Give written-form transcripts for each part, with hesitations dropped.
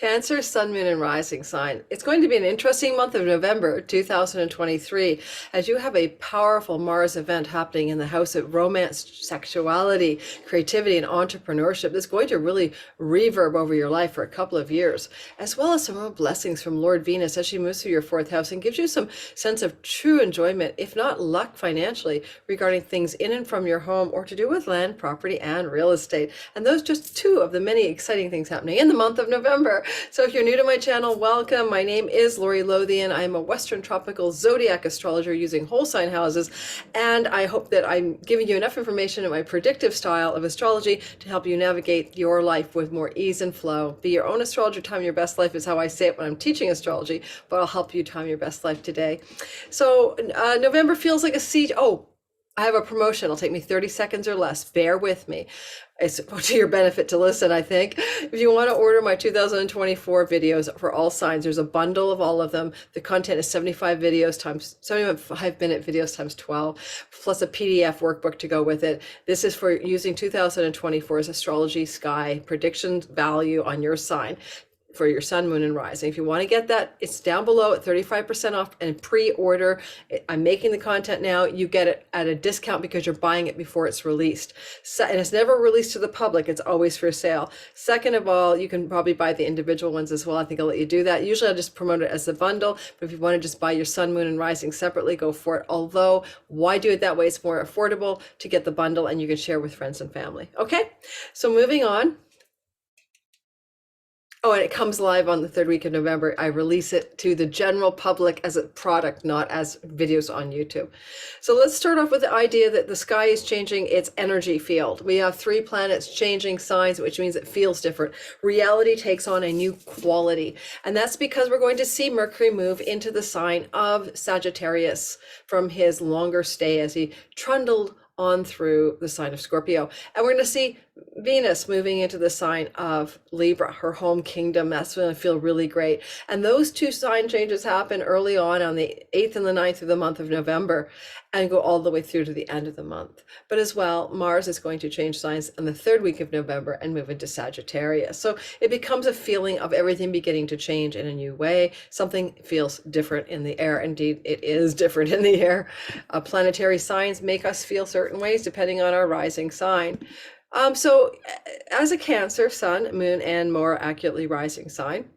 Cancer, Sun, Moon, and Rising sign. It's going to be an interesting month of November 2023 as you have a powerful Mars event happening in the house of romance, sexuality, creativity, and entrepreneurship that's going to really reverb over your life for a couple of years, as well as some real blessings from Lord Venus as she moves through your fourth house and gives you some sense of true enjoyment, if not luck financially, regarding things in and from your home or to do with land, property, and real estate. And those just two of the many exciting things happening in the month of November. So if you're new to my channel, welcome. My name is Lori Lothian. I'm a Western tropical zodiac astrologer using whole sign houses, and I hope that I'm giving you enough information in my predictive style of astrology to help you navigate your life with more ease and flow. Be your own astrologer, time your best life is how I say it when I'm teaching astrology, but I'll help you time your best life today. So November feels like a siege. Oh, I have a promotion. It'll take me 30 seconds or less. Bear with me. It's to your benefit to listen, I think. If you want to order my 2024 videos for all signs, there's a bundle of all of them. The content is 75 videos times 75-minute videos times 12, plus a PDF workbook to go with it. This is for using 2024's astrology sky prediction value on your sign for your sun, moon, and rising. If you want to get that, it's down below at 35% off and pre-order. I'm making the content now. You get it at a discount because you're buying it before it's released. And it's never released to the public. It's always for sale. Second of all, you can probably buy the individual ones as well. I think I'll let you do that. Usually I'll just promote it as a bundle, but if you want to just buy your sun, moon, and rising separately, go for it. Although, why do it that way? It's more affordable to get the bundle and you can share with friends and family. Okay, so moving on. Oh, and it comes live on the third week of November. I release it to the general public as a product, not as videos on YouTube. So let's start off with the idea that the sky is changing its energy field. We have 3 planets changing signs, which means it feels different. Reality takes on a new quality. And that's because we're going to see Mercury move into the sign of Sagittarius from his longer stay as he trundled on through the sign of Scorpio. And we're going to see Venus moving into the sign of Libra, her home kingdom. That's going to feel really great. And those 2 sign changes happen early on the 8th and the 9th of the month of November and go all the way through to the end of the month. But as well, Mars is going to change signs on the 3rd week of November and move into Sagittarius. So it becomes a feeling of everything beginning to change in a new way. Something feels different in the air. Indeed, it is different in the air. Planetary signs make us feel certain ways depending on our rising sign. So as a Cancer, sun, moon, and more accurately rising sign,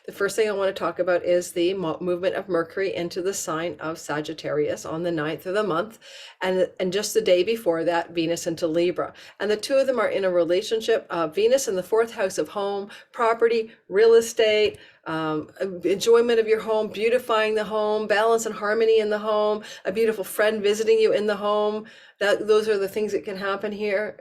the first thing I want to talk about is the movement of Mercury into the sign of Sagittarius on the 9th of the month. And just the day before that, Venus into Libra. And the 2 of them are in a relationship. Venus in the 4th house of home, property, real estate, enjoyment of your home, beautifying the home, balance and harmony in the home, a beautiful friend visiting you in the home. Those are the things that can happen here.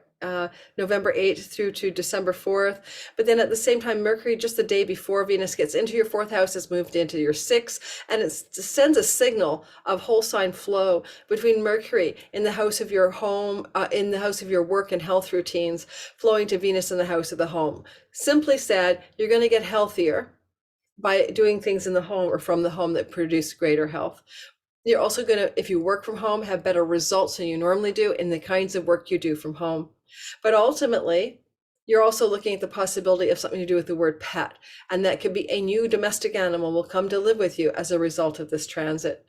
November 8th through to December 4th. But then at the same time, Mercury, just the day before Venus gets into your 4th house, has moved into your 6th, and it sends a signal of whole sign flow between Mercury in the house of your home, in the house of your work and health routines, flowing to Venus in the house of the home. Simply said, you're going to get healthier by doing things in the home or from the home that produce greater health. You're also going to, if you work from home, have better results than you normally do in the kinds of work you do from home. But ultimately, you're also looking at the possibility of something to do with the word pet, and that could be a new domestic animal will come to live with you as a result of this transit.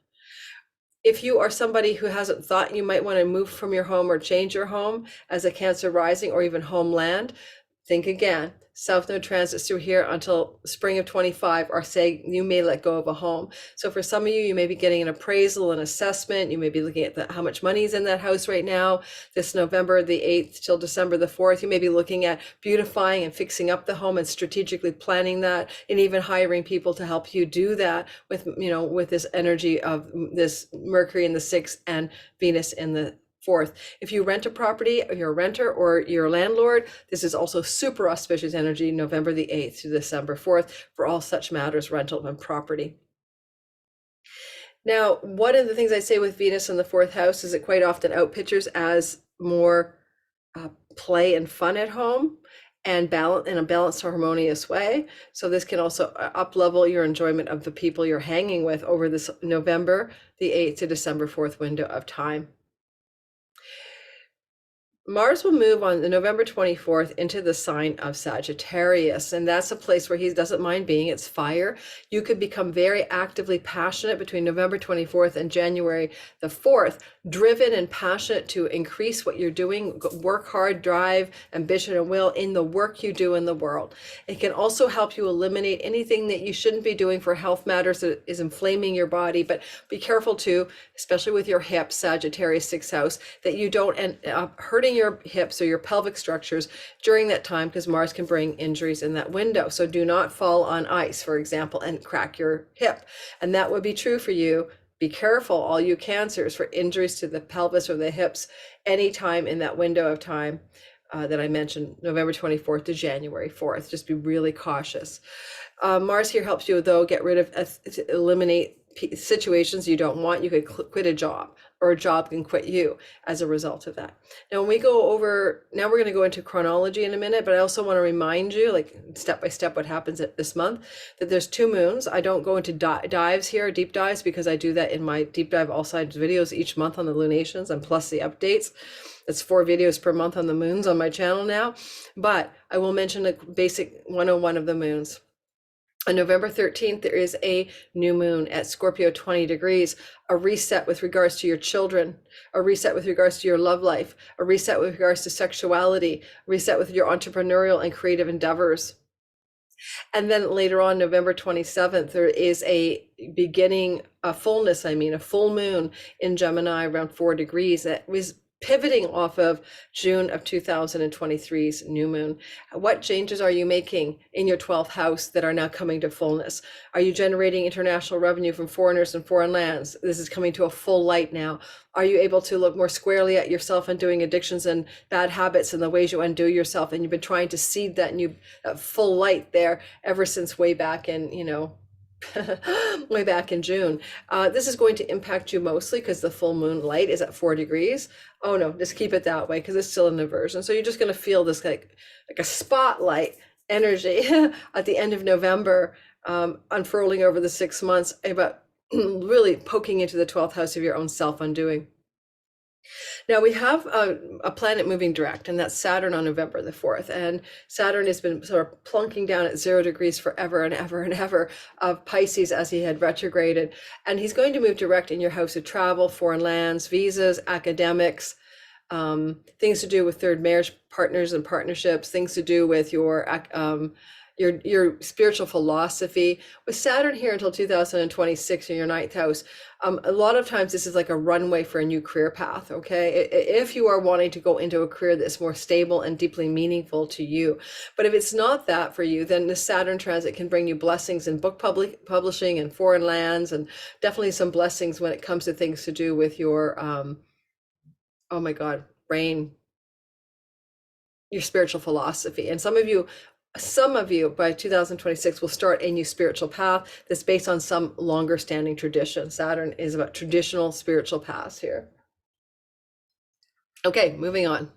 If you are somebody who hasn't thought you might want to move from your home or change your home as a Cancer rising or even homeland, think again. South Node transits through here until spring of 25 are saying you may let go of a home. So for some of you, you may be getting an appraisal, an assessment. You may be looking at how much money is in that house right now. This November the 8th till December the 4th, you may be looking at beautifying and fixing up the home and strategically planning that, and even hiring people to help you do that with, with this energy of this Mercury in the 6th and Venus in the 4th. If you rent a property, or you're a renter or you're a landlord, this is also super auspicious energy, November the 8th to December 4th, for all such matters, rental and property. Now, one of the things I say with Venus in the 4th house is it quite often outpictures as more play and fun at home and balance in a balanced, harmonious way. So this can also up-level your enjoyment of the people you're hanging with over this November the 8th to December 4th window of time. Mars will move on the November 24th into the sign of Sagittarius, and that's a place where he doesn't mind being. It's fire. You could become very actively passionate between November 24th and January the 4th, driven and passionate to increase what you're doing, work hard, drive, ambition, and will in the work you do in the world. It can also help you eliminate anything that you shouldn't be doing for health matters that is inflaming your body, but be careful too, especially with your hips, Sagittarius 6th house, that you don't end up hurting your hips or your pelvic structures during that time, because Mars can bring injuries in that window. So do not fall on ice, for example, and crack your hip. And that would be true for you. Be careful, all you Cancers, for injuries to the pelvis or the hips anytime in that window of time that I mentioned, November 24th to January 4th. Just be really cautious. Mars here helps you, though, get rid of, eliminate situations you don't want. You could quit a job, or a job can quit you as a result of that. Now, when we go over, now we're going to go into chronology in a minute, but I also want to remind you, like step by step, what happens this month, that there's 2 moons. I don't go into dives here, deep dives, because I do that in my deep dive all sides videos each month on the lunations, and plus the updates. That's 4 videos per month on the moons on my channel now. But I will mention a basic 101 of the moons. On November 13th, there is a new moon at Scorpio 20 degrees, a reset with regards to your children, a reset with regards to your love life, a reset with regards to sexuality, a reset with your entrepreneurial and creative endeavors. And then later on, November 27th, there is a beginning, a fullness, a full moon in Gemini around 4 degrees that was pivoting off of June of 2023's new moon. What changes are you making in your 12th house that are now coming to fullness? Are you generating international revenue from foreigners and foreign lands? This is coming to a full light now. Are you able to look more squarely at yourself and doing addictions and bad habits and the ways you undo yourself? And you've been trying to seed that new full light there ever since way back in, way back in June. This is going to impact you mostly because the full moon light is at 4 degrees. Oh no, just keep it that way because it's still an inversion. So you're just going to feel this like a spotlight energy at the end of November, unfurling over the 6 months, about really poking into the 12th house of your own self undoing. Now we have a planet moving direct, and that's Saturn on November the 4th. And Saturn has been sort of plunking down at 0 degrees forever and ever and ever of Pisces as he had retrograded. And he's going to move direct in your house of travel, foreign lands, visas, academics, things to do with third marriage partners and partnerships, things to do with your spiritual philosophy. With Saturn here until 2026 in your 9th house, a lot of times this is like a runway for a new career path, okay? If you are wanting to go into a career that's more stable and deeply meaningful to you. But if it's not that for you, then the Saturn transit can bring you blessings in book publishing and foreign lands, and definitely some blessings when it comes to things to do with your, oh my God, brain, your spiritual philosophy. And some of you by 2026 will start a new spiritual path that's based on some longer standing tradition. Saturn is about traditional spiritual paths here. Okay, moving on.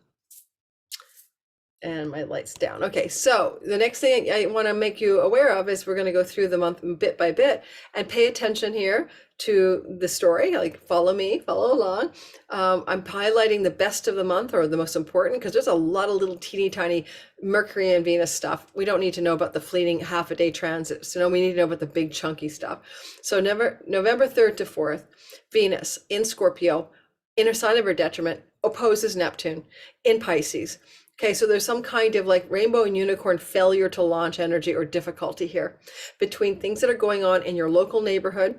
And my light's down. Okay, so the next thing I want to make you aware of is we're going to go through the month bit by bit and pay attention here to the story. Like follow me, follow along. I'm highlighting the best of the month, or the most important, because there's a lot of little teeny tiny Mercury and Venus stuff. We don't need to know about the fleeting half a day transits. No, we need to know about the big chunky stuff. So November 3rd to 4th, Venus in Scorpio, inner sign of her detriment, opposes Neptune in Pisces. Okay, so there's some kind of like rainbow and unicorn failure to launch energy or difficulty here between things that are going on in your local neighborhood,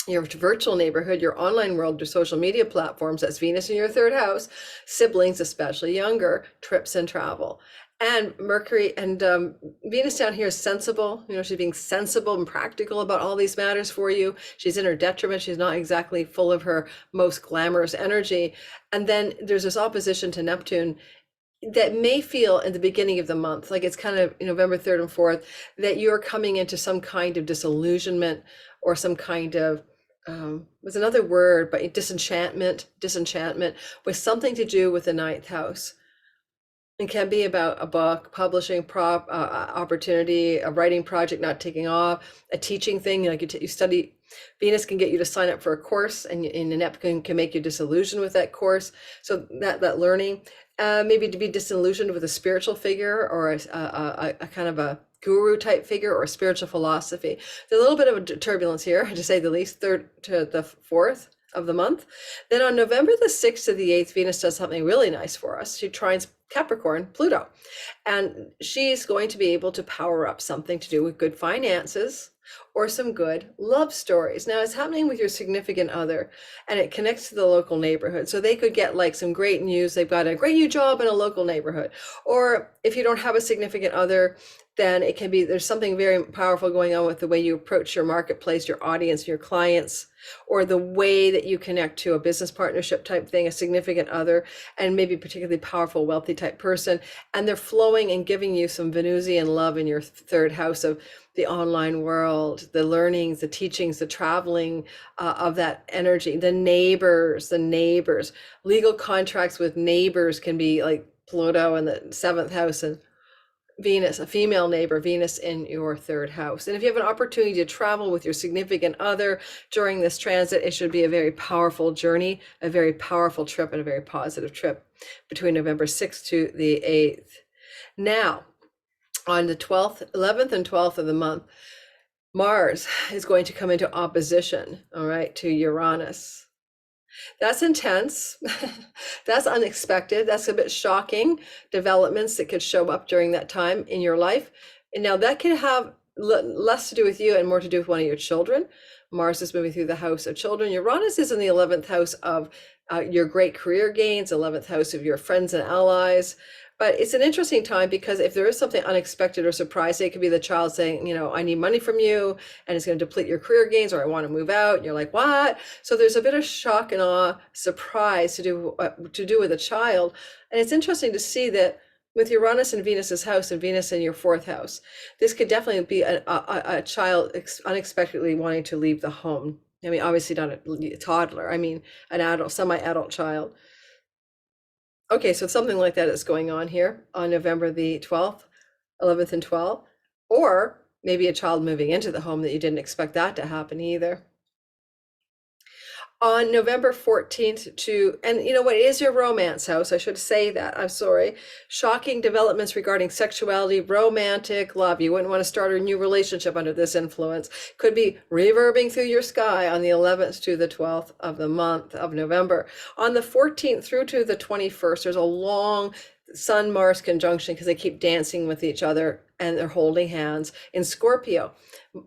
your virtual neighborhood, your online world, your social media platforms. That's Venus in your 3rd house, siblings, especially younger, trips and travel. And Mercury and Venus down here is sensible. She's being sensible and practical about all these matters for you. She's in her detriment. She's not exactly full of her most glamorous energy. And then there's this opposition to Neptune that may feel in the beginning of the month, like it's kind of November 3rd and 4th, that you're coming into some kind of disillusionment or some kind of, was another word, but disenchantment with something to do with the 9th house. It can be about a book, publishing opportunity, a writing project not taking off, a teaching thing, like you study. Venus can get you to sign up for a course, and Neptune can make you disillusioned with that course. So that learning. maybe to be disillusioned with a spiritual figure or a kind of a guru type figure or a spiritual philosophy. There's a little bit of a turbulence here, to say the least, 3rd to the 4th of the month. Then on November the 6th to the 8th, Venus does something really nice for us. She trines Capricorn, Pluto, and she's going to be able to power up something to do with good finances or some good love stories. Now it's happening with your significant other, and it connects to the local neighborhood. So they could get like some great news. They've got a great new job in a local neighborhood. Or if you don't have a significant other, then it can be, there's something very powerful going on with the way you approach your marketplace, your audience, your clients, or the way that you connect to a business partnership type thing, a significant other, and maybe particularly powerful, wealthy type person. And they're flowing and giving you some Venusian love in your 3rd house of the online world, the learnings, the teachings, the traveling of that energy, the neighbors, legal contracts with neighbors can be like Pluto in the 7th house, and Venus, a female neighbor, Venus in your 3rd house. And if you have an opportunity to travel with your significant other during this transit, it should be a very powerful journey, a very powerful trip, and a very positive trip between November 6th to the 8th. Now, on the 12th, 11th and 12th of the month, Mars is going to come into opposition, all right, to Uranus. That's intense. That's unexpected. That's a bit shocking developments that could show up during that time in your life. And now that can have less to do with you and more to do with one of your children. Mars is moving through the house of children. Uranus is in the 11th house of your great career gains, 11th house of your friends and allies. But it's an interesting time because if there is something unexpected or surprising, it could be the child saying, I need money from you, and it's going to deplete your career gains, or I want to move out. And you're like, what? So there's a bit of shock and awe, surprise to do with a child. And it's interesting to see that with Uranus in Venus's house and Venus in your 4th house, this could definitely be a child unexpectedly wanting to leave the home. I mean, obviously not a toddler. I mean, an adult, semi-adult child. Okay, so something like that is going on here on November the 12th, 11th and 12th, or maybe a child moving into the home that you didn't expect that to happen either. On November 14th and you know what, it is your romance house. I should say that. I'm sorry. Shocking developments regarding sexuality, romantic love. You wouldn't want to start a new relationship under this influence. Could be reverbing through your sky on the 11th to the 12th of the month of November. On the 14th through to the 21st, there's a long Sun-Mars conjunction because they keep dancing with each other and they're holding hands in Scorpio.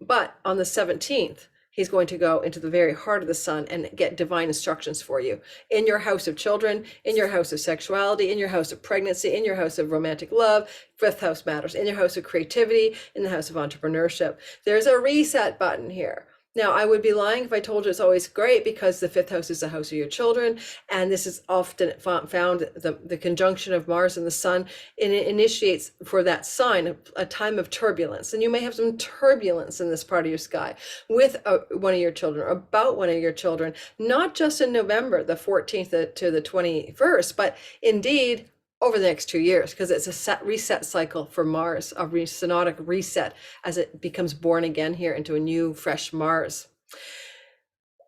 But on the 17th, he's going to go into the very heart of the sun and get divine instructions for you in your house of children, in your house of sexuality, in your house of pregnancy, in your house of romantic love. 5th house matters, in your house of creativity, in the house of entrepreneurship. There's a reset button here. Now, I would be lying if I told you it's always great, because the 5th house is the house of your children. And this is often found, the conjunction of Mars and the sun, and it initiates for that sign a time of turbulence. And you may have some turbulence in this part of your sky with one of your children, about one of your children, not just in November, the 14th to the 21st, but indeed over the next 2 years, because it's a reset cycle for Mars, a synodic reset as it becomes born again here into a new, fresh Mars.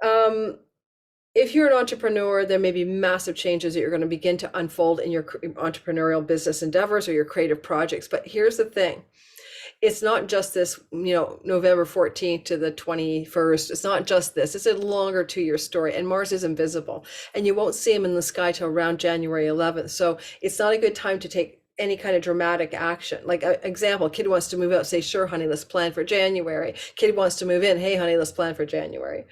If you're an entrepreneur, there may be massive changes that you're going to begin to unfold in your entrepreneurial business endeavors or your creative projects. But here's the thing. It's not just this, November 14th to the 21st. It's not just this. It's a longer 2-year story, and Mars is invisible, and you won't see him in the sky till around January 11th. So it's not a good time to take any kind of dramatic action. Like, example, kid wants to move out, say, sure, honey, let's plan for January. Kid wants to move in, hey, honey, let's plan for January.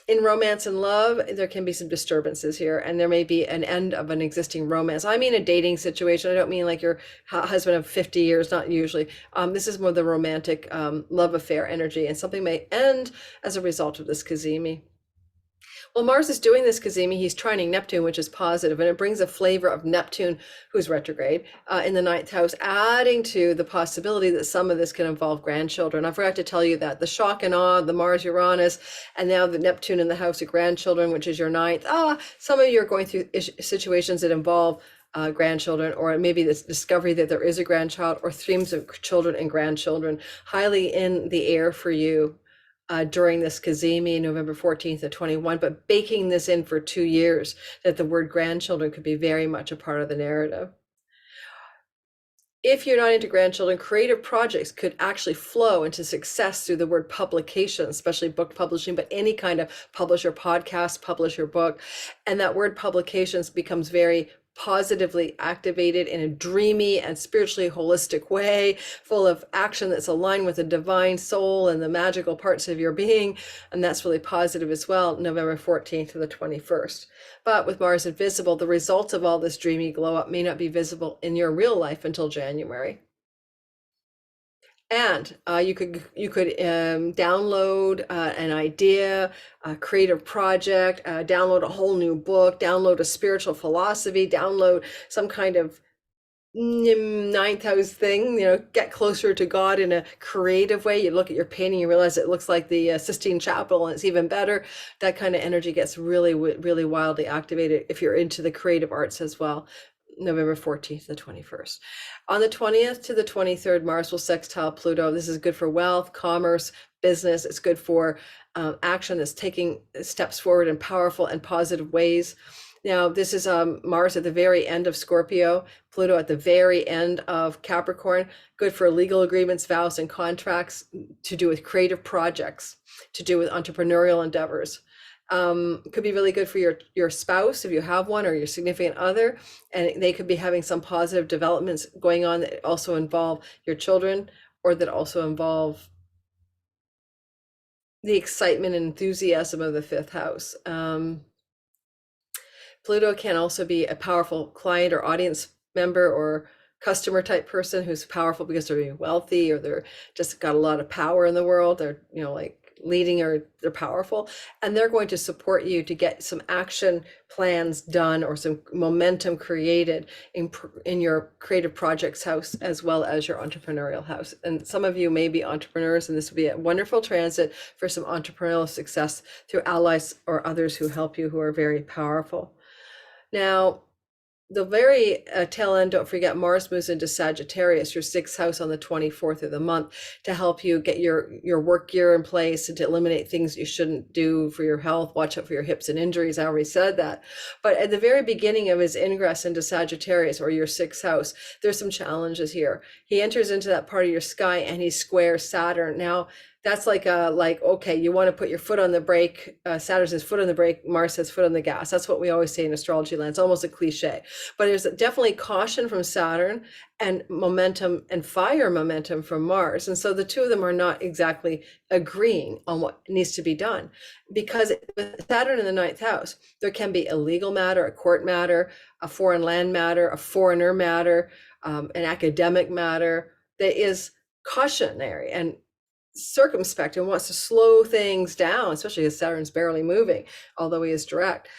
In romance and love, there can be some disturbances here, and there may be an end of an existing romance. I mean a dating situation. I don't mean like your husband of 50 years, not usually. This is more the romantic love affair energy, and something may end as a result of this cazimi. Well, Mars is doing this cazimi. He's trining Neptune, which is positive, and it brings a flavor of Neptune, who's retrograde, in the 9th house, adding to the possibility that some of this can involve grandchildren. I forgot to tell you that. The shock and awe, the Mars-Uranus, and now the Neptune in the house of grandchildren, which is your 9th. Some of you are going through situations that involve grandchildren, or maybe this discovery that there is a grandchild, or themes of children and grandchildren highly in the air for you during this Kazemi, November 14th to 21, but baking this in for 2 years, that the word grandchildren could be very much a part of the narrative. If you're not into grandchildren, creative projects could actually flow into success through the word publication, especially book publishing, but any kind of publish your podcast, publish your book. And that word publications becomes very positively activated in a dreamy and spiritually holistic way, full of action that's aligned with the divine soul and the magical parts of your being. And that's really positive as well, November 14th to the 21st. But with Mars invisible, the results of all this dreamy glow up may not be visible in your real life until January. And you could download an idea, a creative project, download a whole new book, download a spiritual philosophy, download some kind of ninth house thing, get closer to God in a creative way. You look at your painting, you realize it looks like the Sistine Chapel, and it's even better. That kind of energy gets really, really wildly activated if you're into the creative arts as well. November 14th to the 21st. On the 20th to the 23rd, Mars will sextile Pluto. This is good for wealth, commerce, business. It's good for action that's taking steps forward in powerful and positive ways. Now, this is Mars at the very end of Scorpio, Pluto at the very end of Capricorn. Good for legal agreements, vows, and contracts, to do with creative projects, to do with entrepreneurial endeavors. Could be really good for your spouse if you have one, or your significant other, and they could be having some positive developments going on that also involve your children, or that also involve the excitement and enthusiasm of the fifth house. Pluto can also be a powerful client or audience member or customer type person who's powerful because they're wealthy, or they're just got a lot of power in the world. They're like leading, or they're powerful, and they're going to support you to get some action plans done or some momentum created in your creative projects house, as well as your entrepreneurial house. And some of you may be entrepreneurs, and this would be a wonderful transit for some entrepreneurial success through allies or others who help you, who are very powerful. Now, the very tail end, don't forget, Mars moves into Sagittarius, your sixth house, on the 24th of the month, to help you get your work gear in place and to eliminate things you shouldn't do for your health. Watch out for your hips and injuries. I already said that. But at the very beginning of his ingress into Sagittarius, or your sixth house, there's some challenges here. He enters into that part of your sky, and he squares Saturn. Now, that's like okay, you want to put your foot on the brake. Saturn says foot on the brake, Mars says foot on the gas. That's what we always say in astrology land. It's almost a cliche, but there's definitely caution from Saturn and momentum and fire momentum from Mars. And so the two of them are not exactly agreeing on what needs to be done, because with Saturn in the ninth house, there can be a legal matter, a court matter, a foreign land matter, a foreigner matter, an academic matter that is cautionary and circumspect and wants to slow things down, especially as Saturn's barely moving, although he is direct.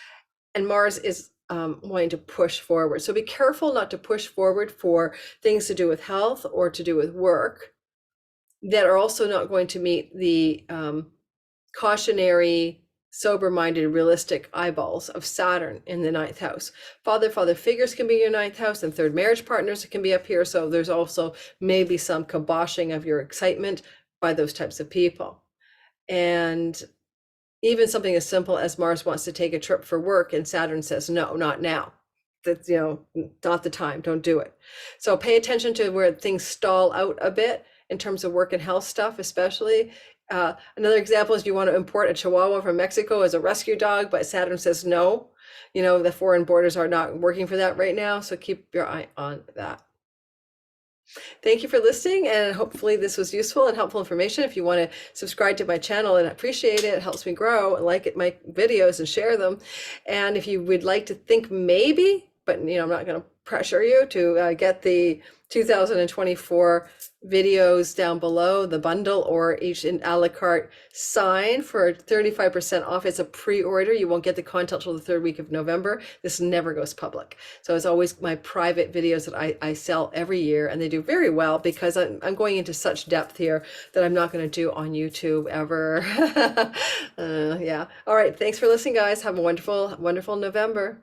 And Mars is wanting to push forward. So be careful not to push forward for things to do with health or to do with work that are also not going to meet the cautionary, sober-minded, realistic eyeballs of Saturn in the ninth house. Father figures can be your ninth house, and third marriage partners can be up here. So there's also maybe some kiboshing of your excitement by those types of people. And even something as simple as Mars wants to take a trip for work, and Saturn says, no, not now. That's, not the time, don't do it. So pay attention to where things stall out a bit in terms of work and health stuff, especially. Another example is you want to import a Chihuahua from Mexico as a rescue dog, but Saturn says no. The foreign borders are not working for that right now. So keep your eye on that. Thank you for listening, and hopefully this was useful and helpful information. If you want to subscribe to my channel, and I appreciate it, it helps me grow, and like my videos and share them. And if you would like to think maybe, but I'm not going to pressure you to get the 2024 videos down below, the bundle, or each in a la carte sign for 35% off. It's a pre-order. You won't get the content till the third week of November. This never goes public. So it's always my private videos that I sell every year, and they do very well because I'm going into such depth here that I'm not going to do on YouTube ever. Yeah. All right. Thanks for listening, guys. Have a wonderful, wonderful November.